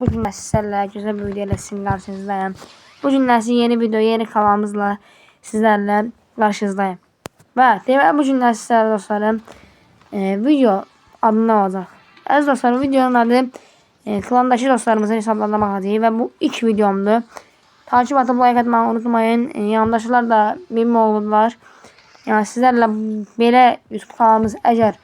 Bu gün sizlerle güzel bir video ile sizin karşınızdayım. Bugün size yeni video, yeni kanalımızla sizlerle karşınızdayım. Ve bu gün sizlerle dostlarım video adı ne olacak? Aziz dostlarım, videonun adı klandaki dostlarımızın hesaplarına bakacağız ve bu ilk videomdu. Takip atıp like etmeyi unutmayın. Yandaşlar da memnun olurlar. Yani sizlerle böyle YouTube kanalımız eğer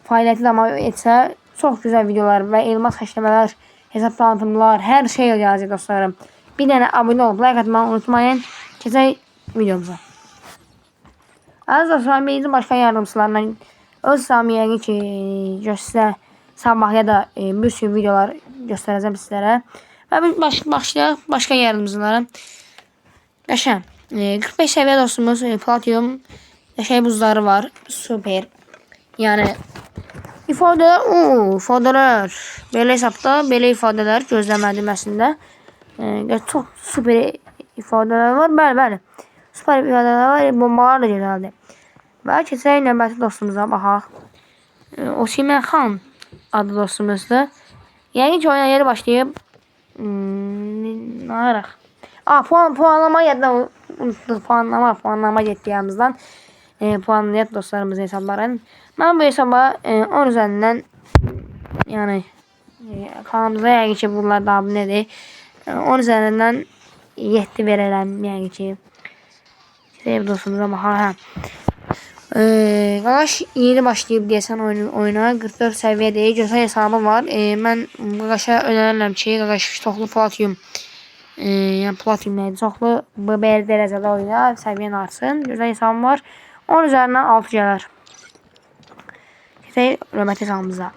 fəaliyyəti devam etsə, çok güzel videolar ve elmas xəşləmələr, hesab tanıtımlar, her şey gələcək dostlarım. Bir dənə abone olub like atmayı unutmayın. Keçək videomuza. Aziz dostlarım, bizim başkan yardımcılarından öz samiyəni ki, sizə sabah ya da bir sürü videolar göstərəcəm sizlərə. Və biz başlayaq başkan yardımcılara. Qəşəm. 45 seviye dostumuz platinum şey buzları var. Süper. Yani ifadeler böyle hesapta böyle ifadeler gözləmədim əslində. Çok süper ifadeler var. Bəli. Süper ifadeler var. Bombalar da gözəldir. Və keçək növbəti dostumuza baxaq. Osimhen Xan adlı dostumuzdur. Yəni ki oyuna yeri başlayıb nə araq? Puanlama yaddan unuttuk. Puanlama getdiyimizdən puanlayaq dostlarımızın hesablarını. Ben bu hesaba 10 üzerinden yani kanalımıza yani ki bunlar da abonedir. 10 üzerinden 7 verirəm yani ki. Sevgili dostumuza baxaq. Qaqaş yeni başlayıb deyəsən oyuna 44 səviyyədir. Gözəl hesabı var. Mən Qaqaşa önərirəm ki, Qaqaş çoxlu platinum yani platinum neydi? Çoxlu BBR dərəcədə oyna, səviyyən artsın. Gözəl hesabım var. 10 üzerinden 6 gələr. Römət hesabımıza.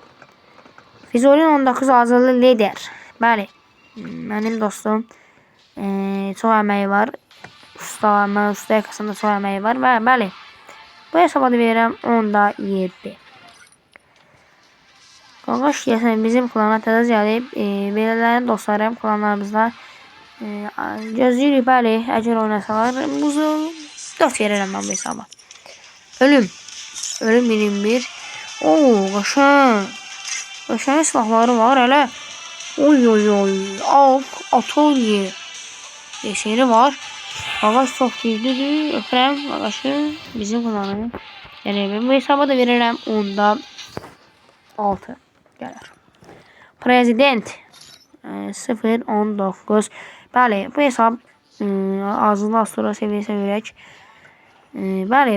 Fizolin 19 hazırlı lider. Bəli. Mənim dostum. Çox əməyi var. Mən usta yakasında çox əməyi var. Və bəli. Bu hesaba da verirəm 10'da 7. Qaqaş deyəsən bizim klana təzə gəlib. Belələrin dostlarım klanlarımızda gözləyirik. Bəli. Əgər oynasalar buzu 4 verirəm mən bu hesaba. Ölüm 21. Qaşan silahları var hələ. Atölye deseni var. Qaqaş çox güclüdür. Öpürəm Qaqaşı, bizim klanı. Yəni bu hesaba da verirəm 10'da 6 gələr. Prezident 0-19. Bəli, bu hesab ağzında astura seviyəsə görək. Bəli,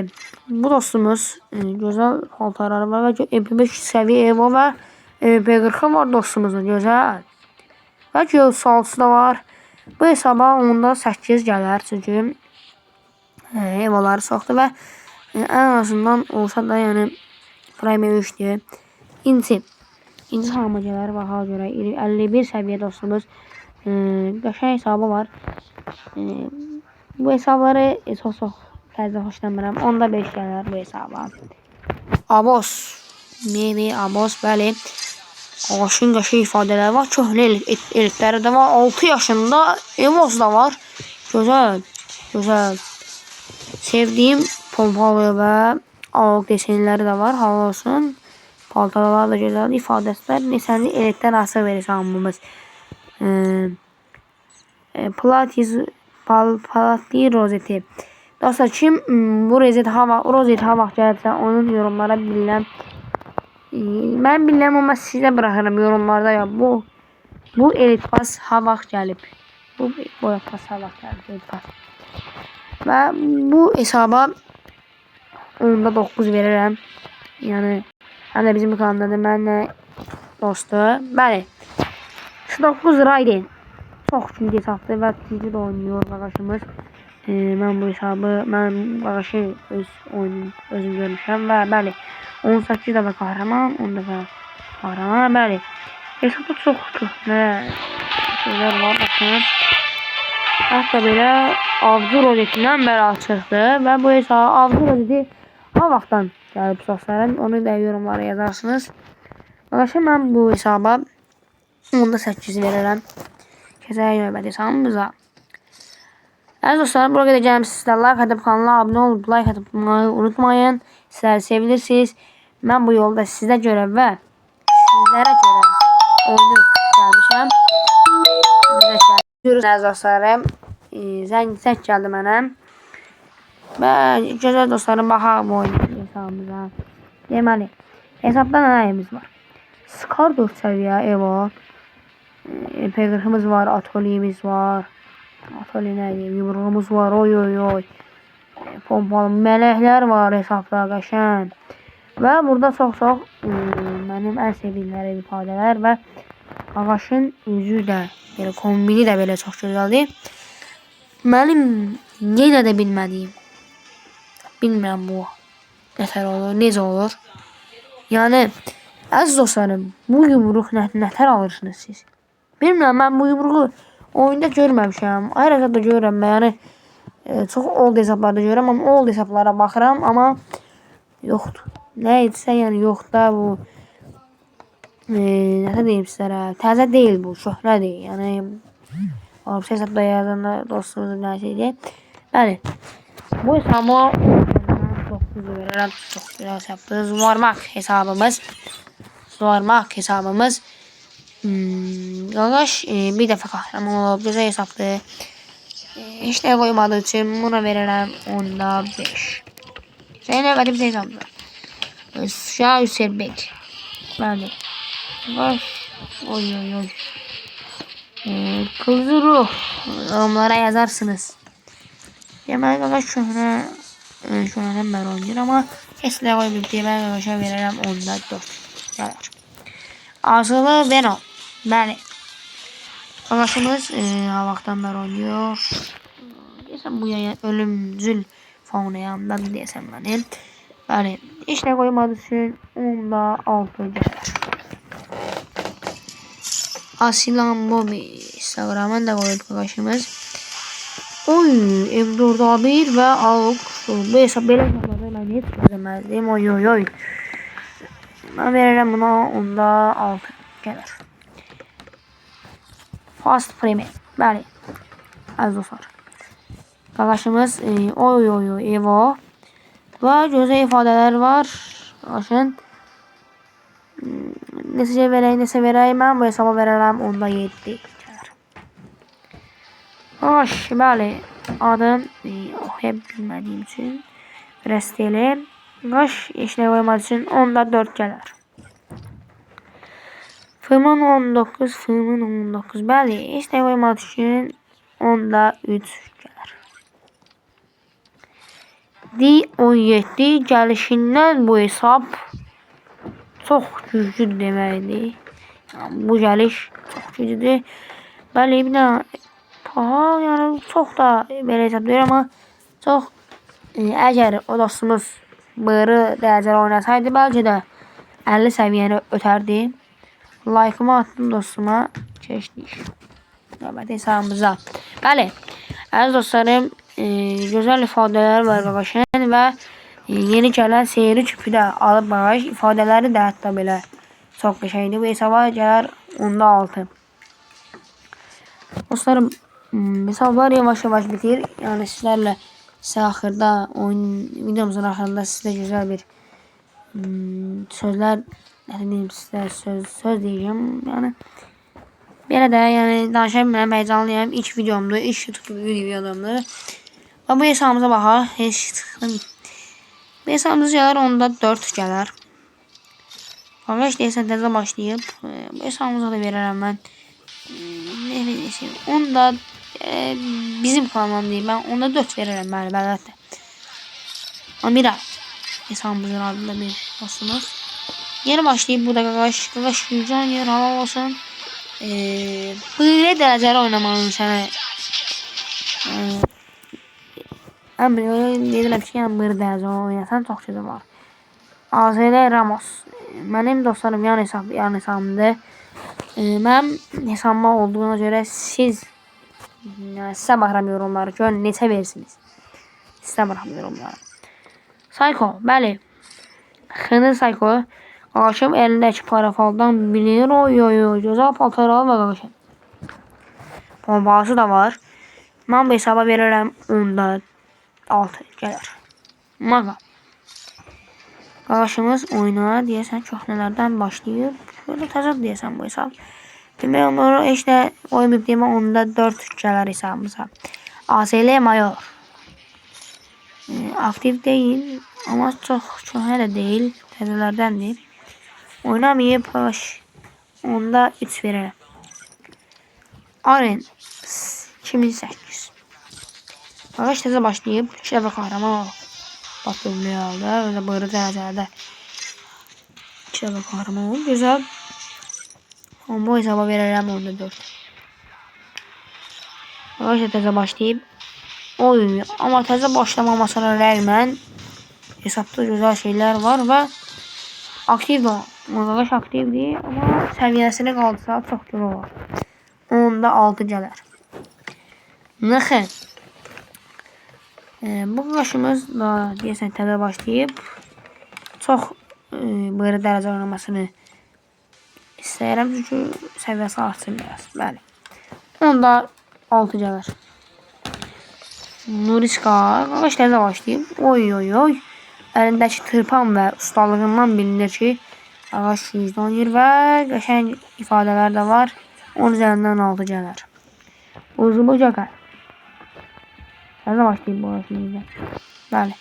bu dostumuz gözəl paltarları var və MP5 səviyyə Evo və MP40 var dostumuzun gözəl. Və göl salsı da var. Bu hesaba 10'da 8 gələr çünki Evoları çoxdur və ən azından olsa da yəni Prime 3'dür. İnci hamı gələr baxa görə 51 səviyyə dostumuz. Qəşəng hesabı var. Bu hesabları çox fazla hoşlanmıram. 10'da 5 gələr bu hesaba. Abos. Abos bəli. Qaqaşın qəşəng ifadələri var. Köhnə elitləri də var. 6 yaşında Emos da var. Gözəl. Sevdiyim pompalı və ağ desenləri də var. Hava olsun. Paltarlar da gözəl. İfadəsilər nesəni elitdən asır verir hamımız. Platli rozeti. Dostlar kim bu rozeti hava gəlirsə onun yorumlara bilirəm. Mən bilirəm ama sizə bırakırım yorumlarda ya bu elit pas hava gəlib. Bu boya pas hava gəlib. Və bu hesaba 10'da 9 verirəm. Yəni həm də bizim kanaldadır mənlə dostu. Bəli. 9 Raiden. Çox güclü hesabdır və güclü də oynuyor Qaqaşımız. Mən bu hesabı, Qaqaşı özüm görmüşəm və bəli 18 dəfə kahraman, 10 dəfə kahraman, bəli. Hesabda çox şeylər var, baxın. Hətta belə avcı rozetindən bəli açıqdır və bu hesabı avcı rozeti ha vaxtdan gəlib dostlarım, onu da yorumlara yazarsınız. Qaqaşı mən bu hesaba 10'da 8 verirəm. Keçək növbəti hesabımıza. Əziz dostlarım, buraya gedəcəyim sizlər like atıb kanala abunə olub like atıb unutmayın. Sizləri sevilirsiniz. Mən bu yolda sizə görə və sizlərə görə oyunu gəlmişəm. Görürsünüz dostlarım. Zəng gəldi mənə. Və gözəl dostlarım, baxaq bu oyun hesabımıza. Deməli, hesabda nəyimiz var? Skar 4 səviyyə, Evo. P40'ımız var, atölyemiz var. Atölye nəydi? Yumruğumuz var, oy. Pompalı mələklər var hesabda, qəşən. Və burada çox mənim ən sevdiklərim ifadələr və ağaçın üzü də, yəni kombini də belə çox gözəldir. Mənim yenə də bilmədiyim, bilmirəm bu nətər olur, necə olur. Yəni, əziz dostlarım, bu yumruq nətər alırsınız siz? Bilmirəm, mən bu yumruğu oyunda görməmişəm. Ayrı hesabda görürəm, yəni çox old hesablarda görürəm, amma old hesablara baxıram, amma yoxdur. Nə etsə, yəni yoxdur da bu. Nəsə deyim sizlərə, təzə deyil bu, şöhrədir. Yəni, abisi hesabda yazanda dostumuzun nəsiydi. Bəli, bu hesabı 9 verərəm, çox güzel hesabdır. Zuvarmaq hesabımız. Qaqaş bir dəfə qəhrəman olub, gözəl hesabdır. Heç nə qoymadığı üçün buna verərəm 10'da 5. Şeyin növbəti bir hesabdır. Şah Hüseybek. Bəli. Qaqaş. Oy. Kızı ruh. Onlara yazarsınız. Deməli qaqaş şöhrədən bəri oynayır, amma heç nə qoymayıb deyə mən qaqaşa verərəm 10'da 4. Gələr. Asılı Venom. Bəli. Qaqaşımız havaqdan bəri oynuyor. Deyəsəm bu ölümcül faunayamdan deyəsəm mənim. Bəli. Heç nə qoymadığı üçün 10'da 6 gələr. Asilan Bobby Instagram'dan da qoyub qaqaşımız. Oy, M4A1 və AUK. Bu hesab belə hesablarda mən heç gözləməzdim. Oy. Mən verərəm buna 10'da 6 gələr. Fast Premier. Bəli. Əziz dostlar. Qaqaşımız oy Evo. Və gözəl ifadələr var. Qaqaşın. Nesə verək. Mən bu hesaba verərəm 10'da 7 gələr. Qaqaş, bəli. Adım oxuya bilmədiyim üçün rəstəyəlim. Qaqaş işlə qoymadığı üçün 10'da 4 gələr. Fırman 19. Bəli, işlə qoymadığı üçün 10'da 3 gələr. D17 gəlişindən bu hesab çox güclüdür deməkdir. Bu gəliş çox güclüdür. Bəli, bir də yəni çox da belə hesab deyir, amma çox əgər o dostumuz bığırı dərəcəli oynasaydı, bəlkə də 50 səviyyəni ötərdi. Like'ımı attım dostuma, keçdik. Növbəti hesabımıza. Bəli, əziz dostlarım, gözəl ifadələr var qaqaşın və yeni gələn seyri küpü də alıb qaqaş. İfadələri də hətta belə çox qəşəngdir. Bu hesaba gələr 10'da 6. Dostlarım, hesablar yavaş bitir. Yəni sizlərlə axırda, videomuzun axırında sizə gözəl bir sözlər, söz deyəcəm. Yəni belə də, yəni danışa bilmirəm, heyecanlıyam. İlk videomdur, ilk YouTube videomdur. Və bu hesabımıza baxaq. Heç çıxdım. Bu hesabımız gələr 10'da 4 gələr. Qaqaş deyəsən təzə başlayıb. Bu hesabımıza da verərəm mən. Ne bileyim, 10'da bizim kanalım deyim. Ben 10'da 4 verərəm, bəli, əlbəttə. Amiral hesabımızın adında bir dostumuz. Yeni başlayıb burada qaqaş. Qaqaş gücən yer, halal olsun. Böyle dərəcəli oynamanın sənə deyirəm ki, yəni bir dərəcə oynasan çox gücü var. AZL Ramos. Mənim dostlarım yan hesabımdır. Mənim hesabıma olduğuna görə sizə baxıram yorumları. Görün neçə versiniz. Sizə baxıram yorumları. Psycho, bəli. Xınır Psycho. Qaqaşım elindəki parafaldan bilinir. Oy. Gözəl paltarı var qaqaşım. Pompası da var. Mən bu hesaba verərəm 10'da 6 gələr. Maga. Qaqaşımız oyuna deyəsən köhnələrdən başlayıb. Böyle təzə deyəsən bu hesab. Bilmiyorum onu heç də qoymayıb deyəm, onda 4 gələr hesabımıza. ASL Mayor. Aktif değil ama çok köhnə də deyil. Təzələrdəndir. Oynamayıb hoş. Onda 3 verirəm. Aren 2008. Arkadaş təzə başlayıb 2 dəfə kahraman olub. Batırlıya aldı. Öyle buyruq dərəcələrdə 2 dəfə kahraman olub. Güzel. Ama bu hesaba verirəm onda 4. Arkadaşlar təzə başlayıb. Oy, ama təzə başlamamasına rağmen hesapta güzel şeyler var ve aktif de arkadaş aktifdir ama seviyesine qaldısa çox güzel var. Onda 6 gələr. Nəxə? Bu qardaşımız da deyəsən təzə başlayıb çox böyle dərəcə oynamasını istəyirəm çünki səviyyəsi artsın biraz. Bəli. Onda 6 gələr. Nuriska qardaş təzə başlayıb. Oy. Əlindəki tırpan və ustalığından bilinir ki, ağaç yüzdə oynayır və qəşəng ifadələr də var. 10 üzərindən 6 gələr. Uzun gələr. Təzə başlayıb bu arasında. Bəli.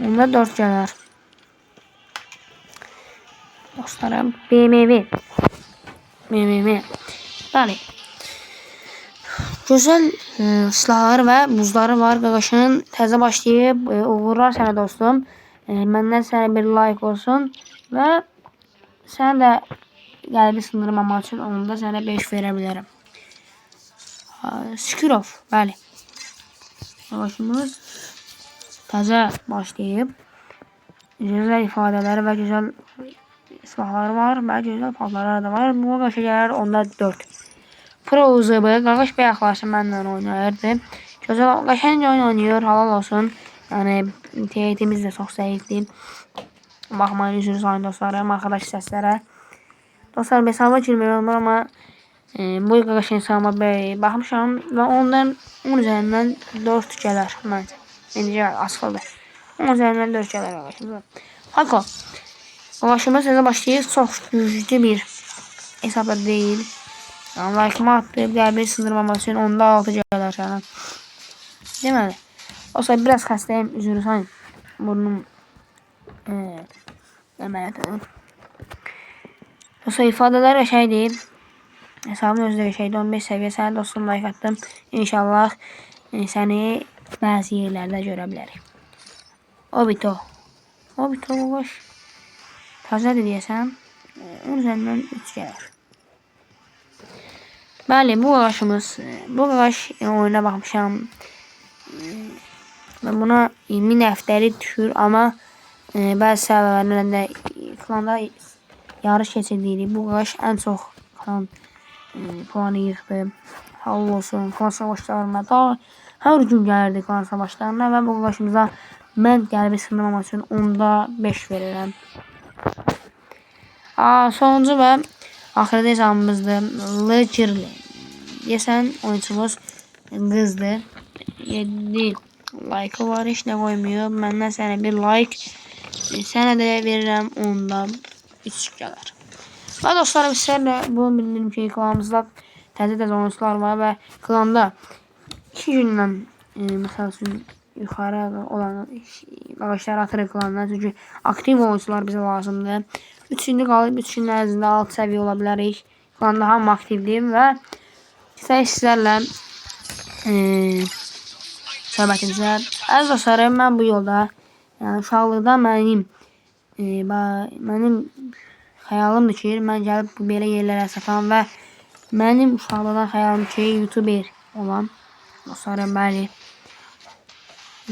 Onda 4 gələr. Dostlarım, BMW. Bəli. Güzel silahları və buzları var. Qaqaşın təzə başlayıb. Uğurlar sənə dostum. Məndən sənə bir like olsun. Və sən də qəlbi sındırmamaq üçün onu da sənə 5 verə bilərəm. Skirov. Bəli. Qaqaşımız təzə başlayıb. Güzel ifadələri və güzel silahları var. Və güzel paltarları da var. Bu qaqaşa gələr onda 4. Pro uzabı, qardaş bayaqlaşı mənlə oynayırdı. Gözəl, qəşəng oyun oynayır, halal olsun. Yəni, TYT-miz də çox zəifdir. Baxmayın, üzrünüz sayın dostlarım, arkadaş səslərə. Dostlarım, hesaba girmək olmur, amma bu qardaşın hesabıma baxmışam və ondan 10 üzərindən 4 gələr məncə. İndi gələr, asıldır. 10 üzərindən 4 gələr qardaşımıza. Hako, qardaşımız sizə başlayır, çox güclü bir hesabda deyil. Yani like'ımı attığım qəlbini sındırmamaq üçün onda 6 gələr sənə. Deməli. Olsa biraz xəstəyim, üzrü sayın. Burnum əməliyyatı. Olsa ifadələr qəşəkdir. Hesabın özü də qəşəkdir. 15 səviyyə sənə dostum like attım. İnşallah səni bəzi yerlərdə görə bilərik. Obito boş. Təzədir deyəsən. 10 üzərindən 3 gələr. Bəli, bu qaqaş oyuna baxmışam. Buna 1000 həftəlik düşür, amma bəzi səviyyələrindən də klanda yarış keçirdiydik. Bu qaqaş ən çox klan puanı yığdı. Halal olsun, klan savaşlarına da hər gün gəlirdi klan savaşlarına və bu qaqaşımıza mən qəlbi sınırmamaq üçün onda 5 verirəm. Sonuncu və axırda hesabımızdır. Ledgerli. Deyəsən oyuncumuz qızdır. 7 like var, heç nə qoymuyor. Məndən sənə bir like. Sənə də verirəm onda 3 gələr. Və dostlarım, sizlərlə bunu bildirim ki, klanımızda təzə oyuncular var və klanda 2 gündən məsəl üçün yuxarı olan ağaçlar atırıq klandan. Çünki aktiv oyuncular bizə lazımdır. 3 gündə qalıb 3 gün ərzində 6 səviyyə ola bilərik. Klanda hamı aktivdir və sizlərlə söhbətimizə. Əziz dostlarım, mən bu yolda uşaqlıqda mənim xəyalımdır ki, mən gəlib belə yerlərə satan və mənim uşaqlıqdan xəyalım ki, YouTuber olan dostlarım, bəli.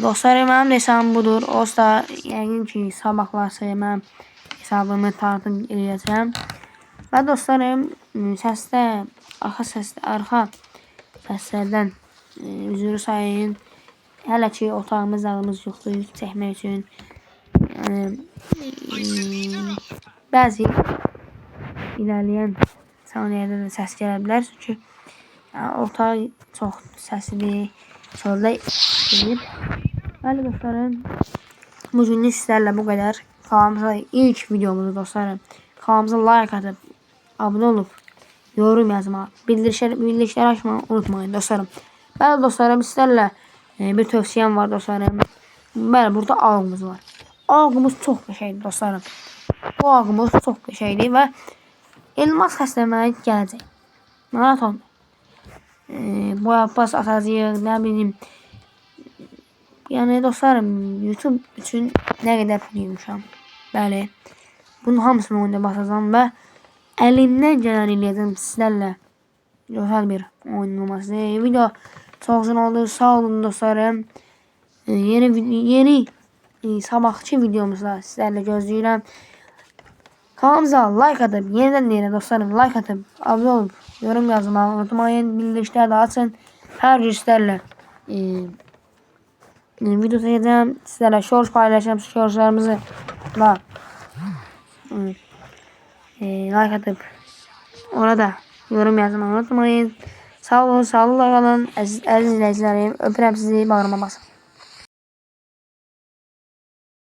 Dostlarım, mənim də hesabım budur. Olsa yəqin ki, sabahlarsa mən hesabımı tanıtım edəcəm. Və dostlarım, arxa səslərdən üzrü sayın. Hələ ki, otağımız, zalımız yoxdur, yük çəkmək üçün. Bəzi ilerleyen saniyədə də səs gələ bilər. Çünki otaq çox səsidir. Solda edib. Bəli dostlarım, bu günlük sizlərlə bu qədər. Kanalımıza ilk videomuzu dostlarım. Kanalımıza like atıp abone olup yorum yazmayı, bildirişleri açmayı unutmayın dostlarım. Bəli dostlarım, sizlərlə bir tövsiyem var dostlarım. Bəli, burada ağımız var. Ağımız çox qəşəngdir dostlarım. Bu ağımız çox qəşəngdir və elmas xəstəməyi gələcək. Maraton. Bu Abbas atacağıq, nə bilim. Yəni dostlarım, YouTube üçün nə qədər pul yığmışam. Bəli. Bunun hamısını oyunda basacağım və əlimdən gələn eləyəcəm sizlərlə gözəl bir oyun olması. Video çox uzun oldu. Sağ olun dostlarım. Yeni sabahçı videomuzda sizlərlə gözləyirəm. Kanalımıza like atıp, yeniden deyirəm dostlarım, like atıp, abone olup, yorum yazmayı unutmayın. Bildirişləri də açın. Hər gün sizlərlə video çəkəcəm. Sizlərlə shorts paylaşacağım. Shortslarımızı da like atıp orada yorum yazmayı unutmayın. Sağ olun, sağlıkla kalın. Əziz izləyicilərim, öpürəm sizi, bağrıma basın.